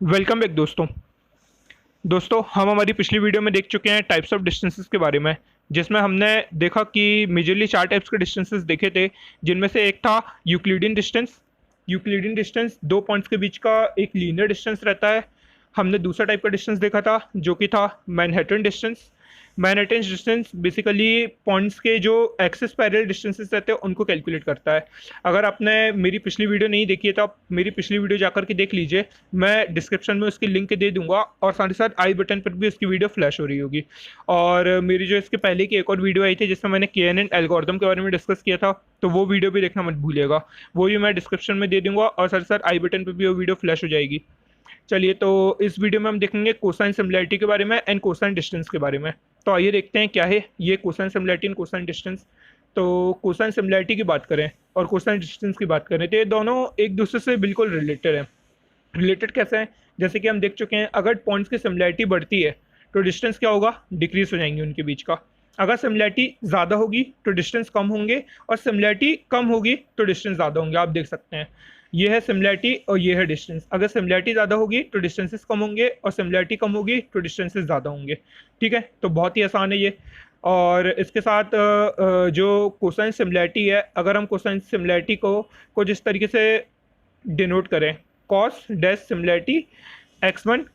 Welcome back दोस्तों हम हमारी पिछली वीडियो में देख चुके हैं टाइप्स ऑफ डिस्टेंसेस के बारे में, जिसमें हमने देखा कि मेजरली चार टाइप्स के डिस्टेंसेस देखे थे, जिनमें से एक था यूक्लिडियन डिस्टेंस। यूक्लिडियन डिस्टेंस दो पॉइंट्स के बीच का एक लीनियर डिस्टेंस रहता है। हमने दूसरा टाइप का डिस्टेंस देखा था जो कि था Manhattan distance. Manhattan distance basically points के जो एक्सिस पैरेलल डिस्टेंसेस रहते हैं उनको कैलकुलेट करता है। अगर आपने मेरी पिछली वीडियो नहीं देखी है तो आप मेरी पिछली वीडियो जाकर के देख लीजिए, मैं डिस्क्रिप्शन में उसकी लिंक दे दूंगा और साथ ही साथ आई बटन पर भी उसकी वीडियो फ्लैश हो रही होगी। और मेरी जो इसके पहले की एक और वीडियो आई थी जिसमें मैंने KNN एल्गोरिथम के बारे में डिस्कस किया था, तो वो वीडियो भी देखना मत भूलिएगा। वो भी मैं डिस्क्रिप्शन में दे दूंगा और साथ ही साथ आई बटन पर भी वो वीडियो फ्लैश हो जाएगी। चलिए, तो इस वीडियो में हम देखेंगे कोसाइन सिमिलैरिटी के बारे में एंड कोसाइन डिस्टेंस के बारे में। तो आइए देखते हैं क्या है ये cosine similarity and cosine distance. तो कोसाइन सिमिलैरिटी की बात करें और कोसाइन डिस्टेंस की बात करें तो ये दोनों एक दूसरे से बिल्कुल रिलेटेड है। रिलेटेड कैसे हैं? जैसे कि हम देख चुके हैं, अगर पॉइंट्स की सिमिलैरिटी बढ़ती है तो डिस्टेंस क्या होगा? डिक्रीज हो जाएंगे उनके बीच का। अगर सिमिलैरिटी ज़्यादा होगी तो डिस्टेंस कम होंगे, और सिमिलैरिटी कम होगी तो डिस्टेंस ज़्यादा होंगे। आप देख सकते हैं, ये है सिमिलैरिटी और ये है डिस्टेंस। अगर सिमिलैरिटी ज़्यादा होगी तो डिस्टेंसेस कम होंगे, और सिमिलैरिटी कम होगी तो डिस्टेंसेस ज़्यादा होंगे। ठीक है, तो बहुत ही आसान है ये। और इसके साथ जो कोसाइन सिमिलैरिटी है, अगर हम कोसाइन सिमिलैरिटी को जिस तरीके से डिनोट करें, cos dash similarity x1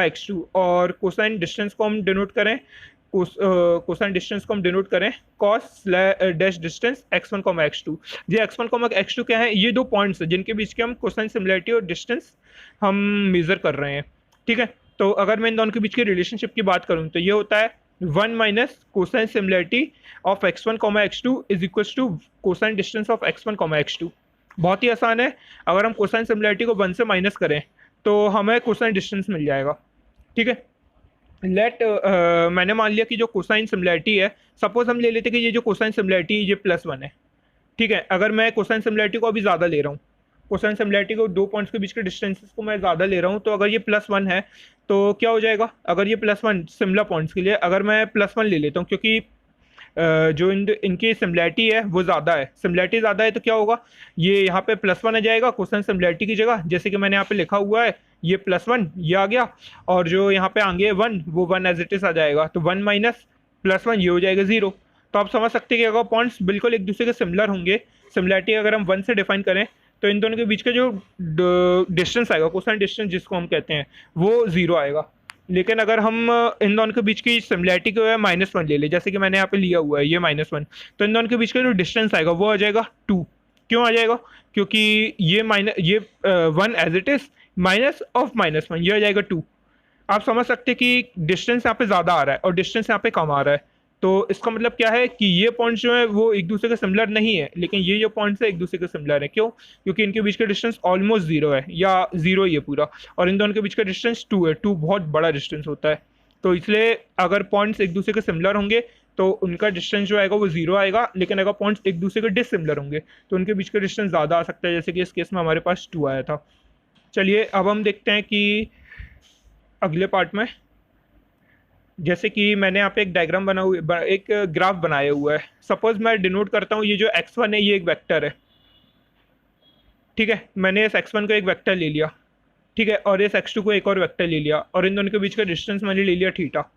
x2, और कोसाइन डिस्टेंस को हम डिनोट करें कोसाइन डिस्टेंस को हम डिनोट करें cos dash distance x1 x2। ये x1 x2 क्या है? ये दो पॉइंट्स हैं जिनके बीच के हम कोसाइन सिमिलैरिटी और डिस्टेंस हम मेजर कर रहे हैं। ठीक है, तो अगर मैं इन दोनों के बीच के रिलेशनशिप की बात करूं तो ये होता है 1 minus cosine similarity of x1 x2 is equal to cosine distance of x1 x2। बहुत ही आसान है। अगर हम कोसाइन सिमिलैरिटी को 1 से माइनस करें तो हमें कोसाइन डिस्टेंस मिल जाएगा। ठीक है, मैंने मान लिया कि जो कोसाइन सिमिलैरिटी है, सपोज हम ले लेते कि ये जो कोसाइन सिमिलैरिटी ये +1 है। ठीक है, अगर मैं कोसाइन सिमिलैरिटी को अभी ज़्यादा ले रहा हूँ, कोसाइन सिमिलैरिटी को दो पॉइंट्स के बीच के डिस्टेंसेस को मैं ज़्यादा ले रहा हूँ, तो अगर ये +1 है तो क्या हो जाएगा? अगर ये +1 सिमिलर पॉइंट्स के लिए अगर मैं +1 ले लेता हूँ, क्योंकि जो इनकी सिमिलैरिटी है वो ज़्यादा है, सिमिलैरिटी ज़्यादा है, तो क्या होगा? ये यहाँ पे +1 आ जाएगा कोसाइन सिमिलैरिटी की जगह, जैसे कि मैंने यहाँ पे लिखा हुआ है, ये +1 ये आ गया, और जो यहाँ पे आगे 1 वो 1 एज इट इज़ आ जाएगा, तो 1 माइनस +1 ये हो जाएगा 0। तो आप समझ सकते हैं कि अगर पॉइंट्स बिल्कुल एक दूसरे के सिमिलर होंगे, सिमिलैरिटी अगर हम 1 से डिफाइन करें, तो इन दोनों के बीच का जो डिस्टेंस आएगा, कोसाइन डिस्टेंस जिसको हम कहते हैं, वो 0 आएगा। लेकिन अगर हम इन दोनों के बीच की सिमिलैरिटी को है -1 ले ले, जैसे कि मैंने यहाँ पे लिया हुआ है ये -1, तो इन दोनों के बीच का जो डिस्टेंस आएगा वो आ जाएगा 2। क्यों आ जाएगा? क्योंकि ये 1 as it is minus of -1 ये आ जाएगा 2। आप समझ सकते हैं कि डिस्टेंस यहाँ पे ज़्यादा आ रहा है और डिस्टेंस यहाँ पे कम आ रहा है। तो इसका मतलब क्या है कि ये पॉइंट्स जो है वो एक दूसरे के सिमिलर नहीं है, लेकिन ये जो पॉइंट्स है एक दूसरे के सिमिलर है। क्यों? क्योंकि इनके बीच का डिस्टेंस ऑलमोस्ट 0 है, या 0 ही है पूरा, और इन दोनों के बीच का डिस्टेंस 2 है। 2 बहुत बड़ा डिस्टेंस होता है, तो इसलिए अगर पॉइंट्स एक दूसरे के सिमिलर होंगे तो उनका डिस्टेंस जो आएगा वो 0 आएगा। लेकिन अगर पॉइंट्स एक दूसरे के डिसिमिलर होंगे तो उनके बीच का डिस्टेंस ज़्यादा आ सकता है, जैसे कि इस केस में हमारे पास 2 आया था। चलिए, अब हम देखते हैं कि अगले पार्ट में, जैसे कि मैंने यहाँ पे एक डायग्राम एक ग्राफ बनाया हुआ है। सपोज मैं डिनोट करता हूँ, ये जो x1 है ये एक वेक्टर है। ठीक है, मैंने इस x1 को एक वेक्टर ले लिया, ठीक है, और इस x2 को एक और वेक्टर ले लिया, और इन दोनों के बीच का डिस्टेंस मैंने ले लिया थीटा।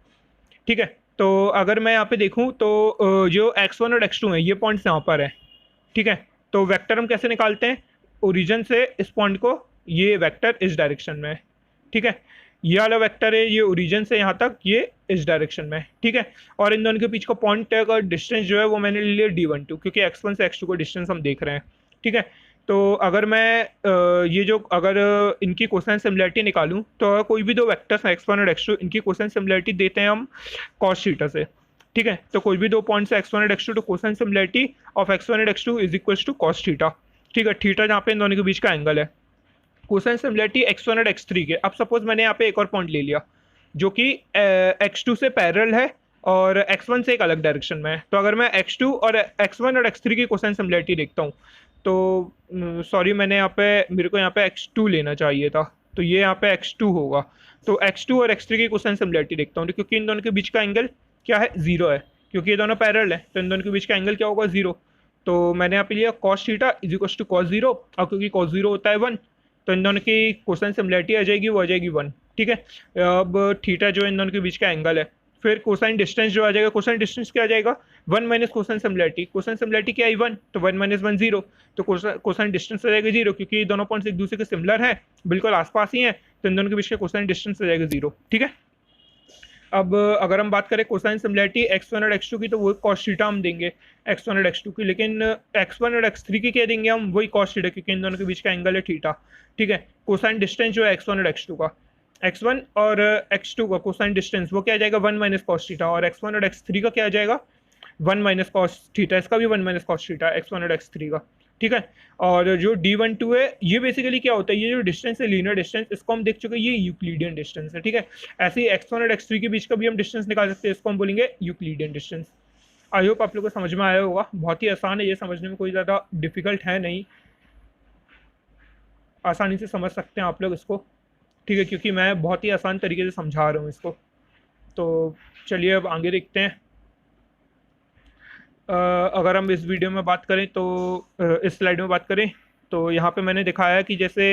ठीक है, तो अगर मैं यहाँ पे देखूँ तो जो x1 और x2 है ये पॉइंट्स यहाँ पर है। ठीक है, तो वेक्टर हम कैसे निकालते हैं? ओरिजिन से इस पॉइंट को, ये वेक्टर इस डायरेक्शन में है। ठीक है, ये वाला वेक्टर है, ये ओरिजिन से यहाँ तक ये इस डायरेक्शन में है। ठीक है, और इन दोनों के बीच का पॉइंट का डिस्टेंस जो है वो मैंने ले लिया d12, क्योंकि x1 से x2 का डिस्टेंस हम देख रहे हैं। ठीक है, तो अगर मैं ये जो अगर इनकी कोसाइन सिमिलैरिटी निकालूं, तो अगर कोई भी दो वेक्टर्स हैं x1 और x2, इनकी कोसाइन सिमिलैरिटी देते हैं हम कॉस थीटा से। ठीक है, तो कोई भी दो पॉइंट्स है x1 और x2, तो कोसाइन सिमिलैरिटी ऑफ x1 और x2 is equal to cos theta. ठीक है, थीटा जहाँ पे इन दोनों के बीच का एंगल है। कोसाइन सिमिलैरिटी x1 और x3 के, अब सपोज मैंने यहाँ पे एक और पॉइंट ले लिया जो कि x2 से पैरेलल है और x1 से एक अलग डायरेक्शन में है। तो अगर मैं x2 और x1 और x3 की कोसाइन सिमिलैरिटी देखता हूँ, तो सॉरी, मेरे को यहाँ पे x2 लेना चाहिए था, तो ये यहाँ पे x2 होगा। तो x2 और x3 की कोसाइन सिमिलैरिटी देखता हूँ, क्योंकि इन दोनों के बीच का एंगल क्या है? 0 है, क्योंकि ये दोनों पैरेलल है, तो इन दोनों के बीच का एंगल क्या होगा? 0। तो मैंने यहाँ पे लिया cos theta is equal to cos 0, और क्योंकि cos 0 होता है 1, तो इन दोनों की कोसाइन सिमिलैरिटी आ जाएगी, वो आ जाएगी 1। ठीक है, अब थीटा जो इन दोनों के बीच का एंगल है, फिर कोसाइन डिस्टेंस जो आ जाएगा, कोसाइन डिस्टेंस क्या आ जाएगा 1 minus cosine similarity, cosine similarity क्या आई 1, तो 1 माइनस 1 0, तो कोसाइन डिस्टेंस आ जाएगा 0, क्योंकि दोनों पॉइंट्स एक दूसरे के सिमिलर हैं, बिल्कुल आसपास ही हैं, तो इन दोनों के बीच का कोसाइन डिस्टेंस आ जाएगा 0। ठीक है, अब अगर हम बात करें कोसाइन सिमिलैरिटी x1 और x2 की, तो वो cos थीटा हम देंगे x1 और x2 की, लेकिन x1 और x3 की क्या देंगे हम, वही cos थीटा, क्योंकि इन दोनों के बीच का एंगल है थीटा। ठीक है, कोसाइन डिस्टेंस जो है x1 और x2 का, x1 और x2 का कोसाइन डिस्टेंस वो क्या आ जाएगा 1 माइनस cos थीटा, और x1 और x3 का क्या आ जाएगा 1 माइनस cos थीटा, इसका भी 1 माइनस cos थीटा x1 और x3 का। ठीक है, और जो d12 है ये बेसिकली क्या होता है, ये जो डिस्टेंस है लीनियर डिस्टेंस, इसको हम देख चुके हैं, ये यूक्लिडियन डिस्टेंस है। ठीक है, ऐसे ही x1 और x3 के बीच का भी हम डिस्टेंस निकाल सकते हैं, इसको हम बोलेंगे यूक्लिडियन डिस्टेंस। आई होप आप लोगों को समझ में आया होगा, बहुत ही आसान है, ये समझने में कोई ज़्यादा डिफिकल्ट है नहीं, आसानी से समझ सकते हैं आप लोग इसको। ठीक है, क्योंकि मैं बहुत ही आसान तरीके से समझा रहा हूँ इसको। तो चलिए अब आगे देखते हैं। अगर हम इस वीडियो में बात करें तो इस स्लाइड में बात करें तो यहाँ पे मैंने दिखाया कि जैसे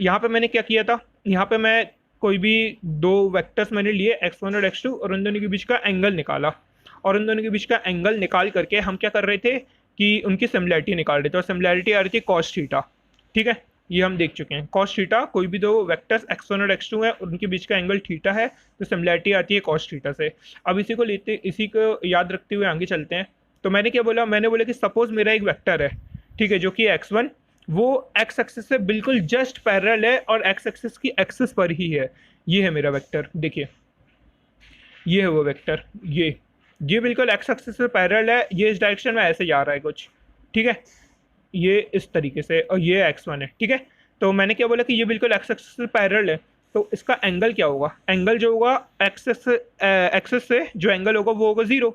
यहाँ पे मैंने क्या किया था, यहाँ पे मैं कोई भी दो वेक्टर्स मैंने लिए x1 और x2 और उन दोनों के बीच का एंगल निकाला, और उन दोनों के बीच का एंगल निकाल करके हम क्या कर रहे थे कि उनकी सिमिलैरिटी निकाल रहे थे, और सिमिलैरिटी आ रही थी cos थीटा। ठीक है, ये हम देख चुके हैं cos थीटा, कोई भी दो वेक्टर्स x1 और x2 है उनके बीच का एंगल थीटा है, तो सिमिलैरिटी आती है cos थीटा से। अब इसी को याद रखते हुए आगे चलते हैं। तो मैंने क्या बोला, मैंने बोला कि सपोज मेरा एक वेक्टर है, ठीक है, जो कि x1 वो x एक्सिस से बिल्कुल जस्ट पैरेलल है और x एक्सिस की एक्सिस पर ही है। ये है मेरा वेक्टर, देखिए ये है वो वेक्टर, ये बिल्कुल x एक्सिस से पैरेलल है, ये इस डायरेक्शन में ऐसे जा रहा है कुछ। ठीक है, ये इस तरीके से, और ये x1 है। ठीक है, तो मैंने क्या बोला कि ये बिल्कुल x एक्सिस से पैरेलल है, तो इसका एंगल क्या होगा, एंगल जो होगा एक्सिस से जो एंगल होगा वो होगा 0।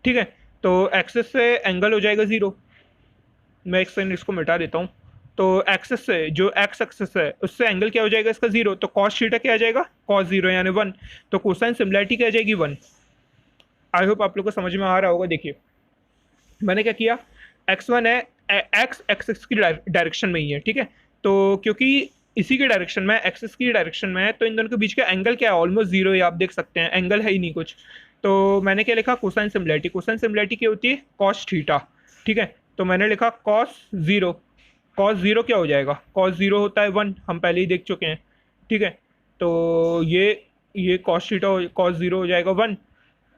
ठीक है, तो एक्सिस से एंगल हो जाएगा 0, मैं एक सेकंड इसको मिटा देता हूँ। तो एक्सिस से जो x एक्सिस है उससे एंगल क्या हो जाएगा इसका 0, तो cos थीटा क्या आ जाएगा cos 0 यानी 1, तो कोसाइन सिमिलैरिटी क्या आ जाएगी 1। आई होप आप लोग को समझ में आ रहा होगा। देखिए मैंने क्या किया, x1 है, x एक्सिस की डायरेक्शन में ही है। ठीक है, तो क्योंकि इसी के डायरेक्शन में एक्सिस की डायरेक्शन में है, तो इन दोनों के बीच का एंगल क्या है, ऑलमोस्ट 0 है, आप देख सकते हैं एंगल है ही नहीं कुछ। तो मैंने क्या लिखा, कोसाइन सिमिलैरिटी, कोसाइन सिमिलैरिटी क्या होती है cos थीटा। ठीक है, तो मैंने लिखा cos 0, cos 0 क्या हो जाएगा, cos 0 होता है 1, हम पहले ही देख चुके हैं। ठीक है, तो ये cos थीटा cos 0 हो जाएगा 1,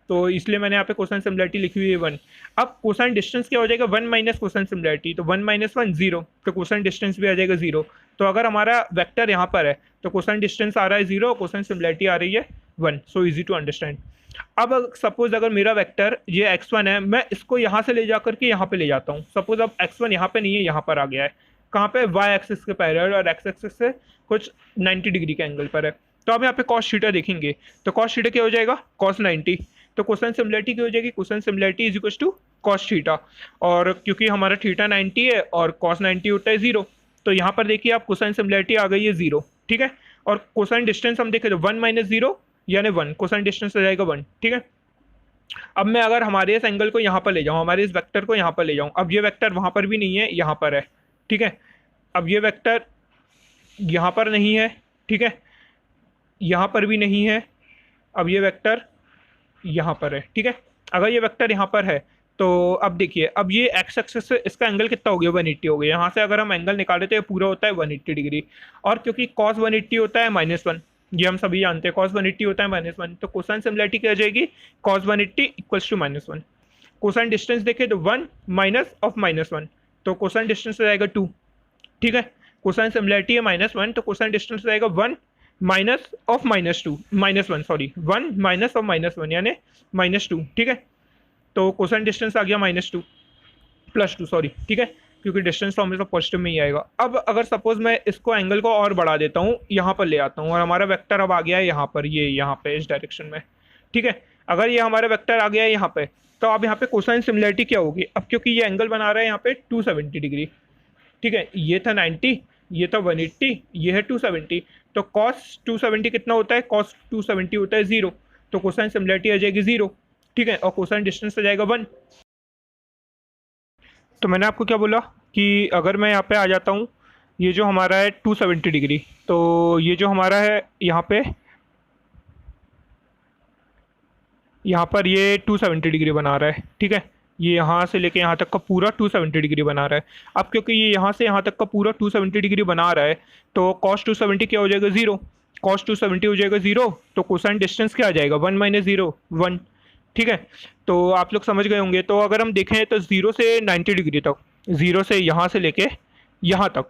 तो इसलिए मैंने यहाँ पे कोसाइन सिमिलैरिटी लिखी हुई है 1। अब कोसाइन डिस्टेंस क्या हो जाएगा 1 माइनस कोसाइन सिमिलैरिटी, तो 1 माइनस 1 0, तो कोसाइन डिस्टेंस भी आ जाएगा 0। तो अगर हमारा वेक्टर यहाँ पर है तो कोसाइन डिस्टेंस आ रहा है 0, कोसाइन सिमिलैरिटी आ रही है 1। So easy to understand. अब सपोज अगर मेरा वेक्टर ये x1 है, मैं इसको यहाँ से ले जा करके यहाँ पे ले जाता हूँ। सपोज अब x1 यहाँ पे नहीं है, यहाँ पर आ गया है, कहाँ पे, y एक्सिस के पैरेलल और x एक्सिस से कुछ 90 डिग्री के एंगल पर है। तो अब यहाँ पे cos थीटा देखेंगे, तो cos थीटा क्या हो जाएगा cos 90, तो कोसाइन सिमिलैरिटी क्या हो जाएगी, cosine similarity is equal to cos theta, और क्योंकि हमारा थीटा 90 है और cos 90 होता है 0, तो यहाँ पर देखिए आप कोसाइन सिमिलैरिटी आ गई है 0। ठीक है, और कोसाइन डिस्टेंस हम देखें तो 1 माइनस 0 यानी 1, कोसाइन डिस्टेंस आ जाएगा 1। ठीक है, अब मैं अगर हमारे इस एंगल को यहाँ पर ले जाऊँ, हमारे इस वेक्टर को यहाँ पर ले जाऊँ, अब ये वेक्टर वहाँ पर भी नहीं है, यहाँ पर है। ठीक है, अब ये वेक्टर यहाँ पर नहीं है, ठीक है, यहाँ पर भी नहीं है, अब ये वेक्टर यहाँ पर है। ठीक है, अगर ये वेक्टर यहाँ पर है तो अब देखिए, अब ये x एक्सिस से इसका एंगल कितना हो गया 180 हो गया। यहाँ से अगर हम एंगल निकाले तो ये पूरा होता है 180 डिग्री, और क्योंकि cos 180 होता है -1, ये हम सभी जानते हैं cos 180 होता है -1, तो कोसाइन सिमिलैरिटी क्या आ जाएगी cos 180 equals to -1। Cosine distance देखें तो 1 माइनस ऑफ -1, तो कोसाइन डिस्टेंस आ जाएगा 2। ठीक है, कोसाइन सिमिलैरिटी है -1, तो कोसाइन डिस्टेंस आ जाएगा 1 minus of -1 sorry 1 minus of -1 यानी -2। ठीक है, तो कोसाइन डिस्टेंस आ गया -2 +2 सॉरी। ठीक है, क्योंकि डिस्टेंस तो हमेशा पॉजिटिव में ही आएगा। अब अगर सपोज मैं इसको एंगल को और बढ़ा देता हूँ, यहाँ पर ले आता हूँ, और हमारा वेक्टर अब आ गया है यहाँ पर, ये यहाँ पे इस डायरेक्शन में। ठीक है, अगर ये हमारा वेक्टर आ गया है यहाँ पे, तो अब यहाँ पे कोसाइन सिमिलैरिटी क्या होगी, अब क्योंकि ये एंगल बना रहा है यहाँ पे 270 डिग्री। ठीक है, ये था 90, ये था 180, ये है 270, तो cos 270 कितना होता है, cos 270 होता है 0, तो कोसाइन सिमिलैरिटी आ जाएगी 0। ठीक है, और कोसाइन डिस्टेंस आ जाएगा 1। तो मैंने आपको क्या बोला कि अगर मैं यहाँ पे आ जाता हूँ ये जो हमारा है 270 डिग्री, तो ये जो हमारा है यहाँ पर ये 270 डिग्री बना रहा है, ठीक है। ये यहाँ से लेके यहाँ तक का पूरा 270 डिग्री बना रहा है। अब क्योंकि ये यहाँ से यहाँ तक का पूरा 270 डिग्री बना रहा है, तो कॉस 270 क्या हो जाएगा, जीरो। कॉस 270 हो जाएगा जीरो, तो कोसाइन डिस्टेंस क्या आ जाएगा, 1 माइनस जीरो, 1, ठीक है। तो आप लोग समझ गए होंगे। तो अगर हम देखें तो जीरो से 90 डिग्री तक, जीरो से यहाँ से लेके यहाँ तक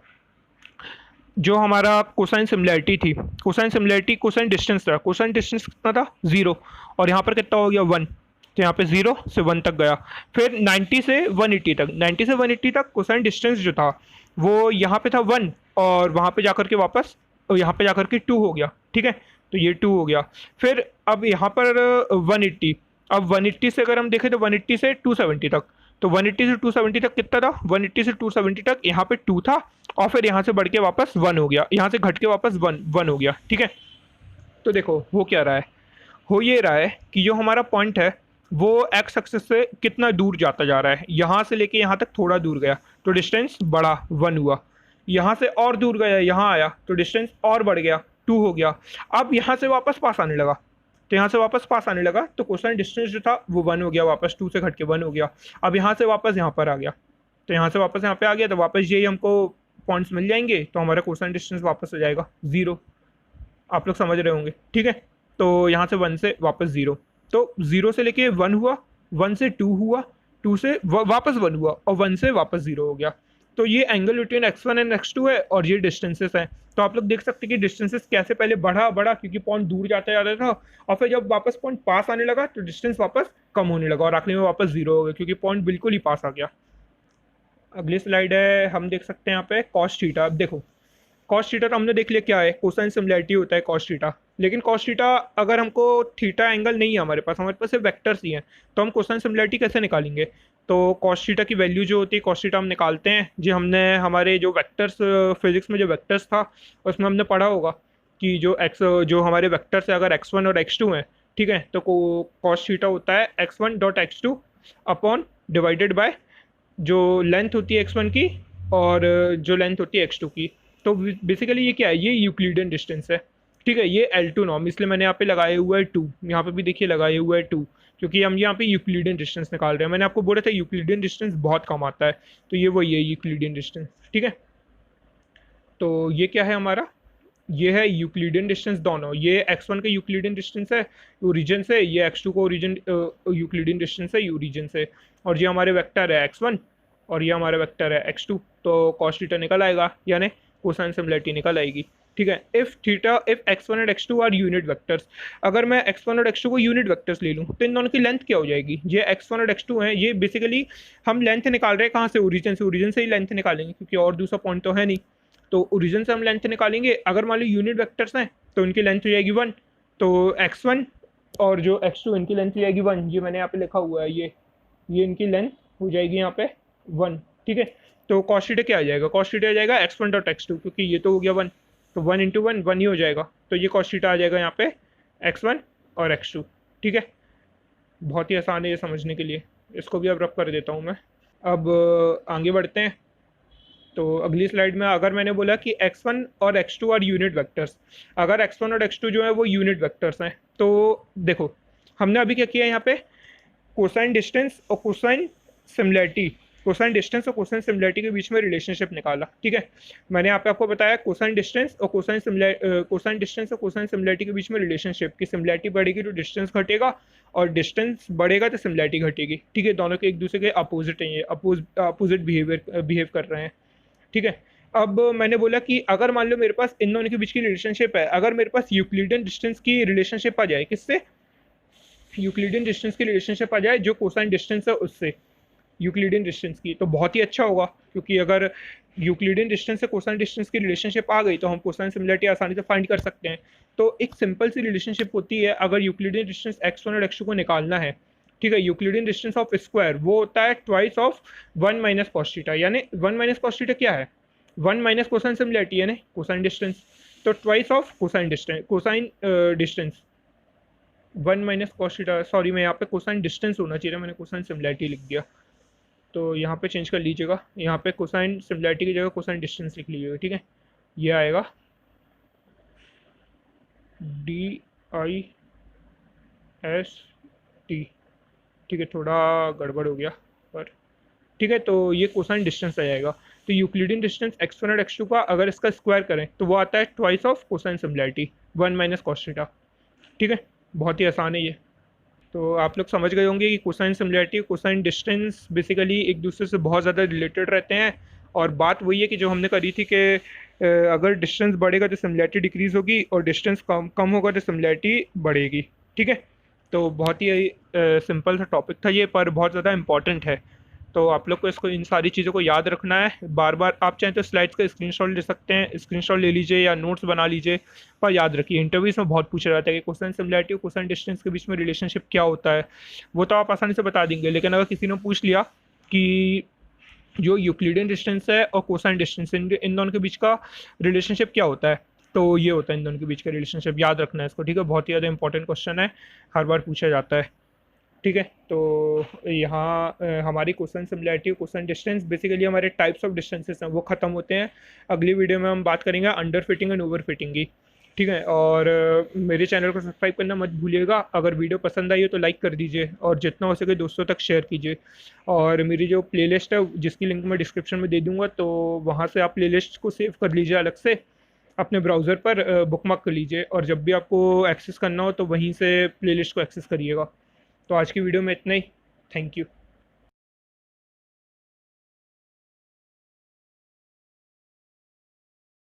जो हमारा कोसाइन सिमिलैरिटी थी, कोसाइन सिमिलैरिटी कोसाइन डिस्टेंस था, कोसाइन डिस्टेंस कितना था, जीरो, और यहाँ पर कितना हो गया, 1। तो यहाँ पे 0 से 1 तक गया। फिर 90 से 180 तक, 90 से 180 तक कोसाइन डिस्टेंस जो था वो यहाँ पे था 1, और वहाँ पे जाकर के वापस यहाँ पे जाकर के 2 हो गया, ठीक है। तो ये 2 हो गया। फिर अब यहाँ पर 180, अब 180 से अगर हम देखें तो 180 से 270 तक, तो 180 से 270 तक कितना था, 180 से 270 तक यहाँ पे 2 था, और फिर यहाँ से बढ़ के वापस 1 हो गया, यहाँ से घट के वापस 1 हो गया, ठीक है। तो देखो हो क्या रहा है, हो ये रहा है कि जो हमारा पॉइंट है वो एक्स एक्सिस से कितना दूर जाता जा रहा है, यहाँ से लेके यहाँ तक थोड़ा दूर गया तो डिस्टेंस बढ़ा, 1 हुआ। यहाँ से और दूर गया, यहाँ आया तो डिस्टेंस और बढ़ गया, 2 हो गया। अब यहाँ से वापस पास आने लगा, तो यहाँ से वापस पास आने लगा तो कोसाइन डिस्टेंस जो था वो 1 हो गया, वापस 2 से घट के 1 हो गया। अब यहाँ से वापस यहाँ पर आ गया, तो यहाँ से वापस यहाँ पे आ गया, तो वापस यही हमको पॉइंट्स मिल जाएंगे, तो हमारा कोसाइन डिस्टेंस वापस हो जाएगा 0। आप लोग समझ रहे होंगे, ठीक है। तो यहाँ से 1 से वापस 0, तो 0 से लेके 1 हुआ, 1 से 2 हुआ, 2 से वापस 1 हुआ, और 1 से वापस 0 हो गया। तो ये angle between x1 and x2 है, और ये डिस्टेंसेस हैं। तो आप लोग देख सकते हैं कि डिस्टेंसेस कैसे पहले बढ़ा बढ़ा, क्योंकि पॉइंट दूर जाता जा रहा था, और फिर जब वापस पॉइंट पास आने लगा तो डिस्टेंस वापस कम होने लगा, और आखिरी में वापस 0 हो गया, क्योंकि पॉइंट बिल्कुल ही पास आ गया। अगली स्लाइड है, हम देख सकते हैं यहाँ पे कॉस थीटा। अब देखो कॉस थीटा तो हमने देख लिया क्या है, कोसाइन सिमिलैरिटी होता है कॉस थीटा। लेकिन कॉस थीटा अगर हमको थीटा एंगल नहीं है हमारे पास सिर्फ वेक्टर्स ही हैं, तो हम कोसाइन सिमिलैरिटी कैसे निकालेंगे। तो कॉस थीटा की वैल्यू जो होती है, कॉस थीटा हम निकालते हैं जी। हमने हमारे जो वेक्टर्स, फिजिक्स में जो वेक्टर्स था उसमें हमने पढ़ा होगा कि जो हमारे वेक्टर्स है अगर x1 और x2 हैं, ठीक है, तो कॉस थीटा होता है x1 dot x2 upon divided by जो लेंथ होती है x1 की और जो लेंथ होती है x2 की। तो बेसिकली ये क्या है, ये यूक्लिडियन डिस्टेंस है, ठीक है। ये L2 नॉर्म, इसलिए मैंने यहाँ पे लगाए हुआ है 2, यहाँ पे भी देखिए लगाए हुआ है 2, क्योंकि हम यहाँ पे यूक्लिडियन डिस्टेंस निकाल रहे हैं। मैंने आपको बोला था यूक्लिडियन डिस्टेंस बहुत कम आता है, तो ये वही है यूक्लिडियन डिस्टेंस, ठीक है। तो ये क्या है हमारा, ये है यूक्लिडियन डिस्टेंस दोनों, ये x1 का यूक्लिडियन डिस्टेंस है ओरिजिन से, ये x2 का ओरिजिन यूक्लिडियन डिस्टेंस है ओरिजिन से, और ये हमारे वेक्टर है x1 और ये हमारा वेक्टर है x2। तो कॉस थीटा निकल आएगा, यानी कोसाइन सिमिलैरिटी निकल आएगी, ठीक है। If x1 and x2 are unit vectors, अगर मैं x1 और x2 को यूनिट वेक्टर्स ले लूँ तो इन दोनों की लेंथ क्या हो जाएगी। ये x1 और x2 हैं, ये बेसिकली हम लेंथ निकाल रहे हैं कहाँ से, ओरिजिन से ही लेंथ निकालेंगे, क्योंकि और दूसरा पॉइंट तो है नहीं। तो ओरिजिन से हम लेंथ निकालेंगे, अगर मान लो यूनिट वेक्टर्स हैं तो इनकी लेंथ हो जाएगी 1, तो x1 और जो x2 इनकी लेंथ हो जाएगी 1, ये मैंने यहाँ पे लिखा हुआ है, ये इनकी लेंथ हो जाएगी यहाँ पे 1, ठीक है। तो कॉस थीटा क्या आ जाएगा, कॉस थीटा आ जाएगा x1 डॉट x2, क्योंकि ये तो हो गया 1, तो 1 इंटू 1 1 ही हो जाएगा, तो ये कॉस थीटा आ जाएगा यहाँ पे x1 और x2, ठीक है। बहुत ही आसान है ये समझने के लिए, इसको भी अब रब कर देता हूँ मैं। अब आगे बढ़ते हैं। तो अगली स्लाइड में अगर मैंने बोला कि x1 और x2 आर यूनिट वेक्टर्स, अगर x1 और x2 जो है वो यूनिट वेक्टर्स हैं, तो देखो हमने अभी क्या किया यहाँ पे, कोसाइन डिस्टेंस और कोसाइन सिमिलैरिटी, कोसाइन डिस्टेंस और कोसाइन सिमिलैरिटी के बीच में रिलेशनशिप निकाला, ठीक है। मैंने यहाँ पे आपको बताया कोसाइन डिस्टेंस और कोसाइन सिमिलैरिटी के बीच में रिलेशनशिप की, सिमिलैरिटी बढ़ेगी तो डिस्टेंस घटेगा, और डिस्टेंस बढ़ेगा तो सिमिलैरिटी घटेगी, ठीक है। दोनों के एक दूसरे के अपोजिट हैं, ये अपोजिट बिहेव कर रहे हैं, ठीक है। अब मैंने बोला कि अगर मान लो मेरे पास इन दोनों के बीच की रिलेशनशिप है, अगर मेरे पास यूक्लिडियन डिस्टेंस की रिलेशनशिप आ जाए, किससे, यूक्लिडियन डिस्टेंस की रिलेशनशिप आ जाए जो कोसाइन डिस्टेंस है उससे, यूक्लिडियन डिस्टेंस की, तो बहुत ही अच्छा होगा, क्योंकि अगर यूक्लिडियन डिस्टेंस से कोसाइन डिस्टेंस की रिलेशनशिप आ गई तो हम कोसाइन सिमिलैरिटी आसानी से फाइंड कर सकते हैं। तो एक सिंपल सी रिलेशनशिप होती है, अगर यूक्लिडियन डिस्टेंस x1 और x2 को निकालना है, ठीक है, यूक्लिडियन डिस्टेंस ऑफ स्क्वायर वो होता है twice of 1 minus cos theta, यानी 1 माइनस कॉस थीटा क्या है, 1 माइनस कोसाइन सिमिलैरिटी यानी कोसाइन डिस्टेंस, तो twice of cosine distance 1 minus cos theta, sorry मैं यहाँ पे कोसाइन डिस्टेंस होना चाहिए, मैंने कोसाइन सिमिलैरिटी लिख दिया, तो यहाँ पे चेंज कर लीजिएगा, यहाँ पे कोसाइन सिमिलैरिटी की जगह कोसाइन डिस्टेंस लिख लीजिएगा, ठीक है। ये आएगा DIST, ठीक है, थोड़ा गड़बड़ हो गया पर ठीक है। तो ये कोसाइन डिस्टेंस आ जाएगा। तो यूक्लिडियन डिस्टेंस x1 और x2 का अगर इसका स्क्वायर करें तो वो आता है twice of cosine similarity, 1 minus cos theta, ठीक है। बहुत ही आसान है ये। तो आप लोग समझ गए होंगे कि cosine similarity cosine distance basically एक दूसरे से बहुत ज़्यादा रिलेटेड रहते हैं। और बात वही है कि जो हमने करी थी कि अगर डिस्टेंस बढ़ेगा तो सिमिलैरिटी डिक्रीज होगी और डिस्टेंस कम कम होगा तो सिमिलैरिटी बढ़ेगी, ठीक है। तो बहुत ही सिंपल सा टॉपिक था ये, पर बहुत ज़्यादा इंपॉर्टेंट है। तो आप लोग को इसको इन सारी चीज़ों को याद रखना है। बार बार आप चाहें तो स्लाइड्स का स्क्रीनशॉट ले सकते हैं, स्क्रीनशॉट ले लीजिए या नोट्स बना लीजिए। पर याद रखिए इंटरव्यूज में बहुत पूछा जाता है कि कोसाइन सिमिलैरिटी और कोसाइन डिस्टेंस के बीच में रिलेशनशिप क्या होता है। वो तो आप आसानी से बता देंगे, लेकिन अगर किसी ने पूछ लिया कि जो यूक्लिडियन डिस्टेंस है और कोसाइन डिस्टेंस इन दोनों के बीच का रिलेशनशिप क्या होता है, तो ये होता है इन दोनों के बीच का रिलेशनशिप। याद रखना है इसको, ठीक है। बहुत ही ज़्यादा इंपॉर्टेंट क्वेश्चन है, हर बार पूछा जाता है, ठीक है। तो यहाँ हमारी cosine similarity cosine distance basically हमारे टाइप्स ऑफ डिस्टेंसेस हैं वो ख़त्म होते हैं। अगली वीडियो में हम बात करेंगे under fitting and over fitting की, ठीक है। और मेरे चैनल को सब्सक्राइब करना मत भूलिएगा। अगर वीडियो पसंद आई हो तो लाइक कर दीजिए और जितना हो सके दोस्तों तक शेयर कीजिए। और मेरी जो प्लेलिस्ट है जिसकी लिंक मैं डिस्क्रिप्शन में दे दूँगा, तो वहाँ से आप प्लेलिस्ट को सेव कर लीजिए अलग से अपने ब्राउज़र पर, बुकमार्क कर लीजिए और जब भी आपको एक्सेस करना हो तो वहीं से प्लेलिस्ट को एक्सेस करिएगा। तो आज की वीडियो में इतना ही। Thank you.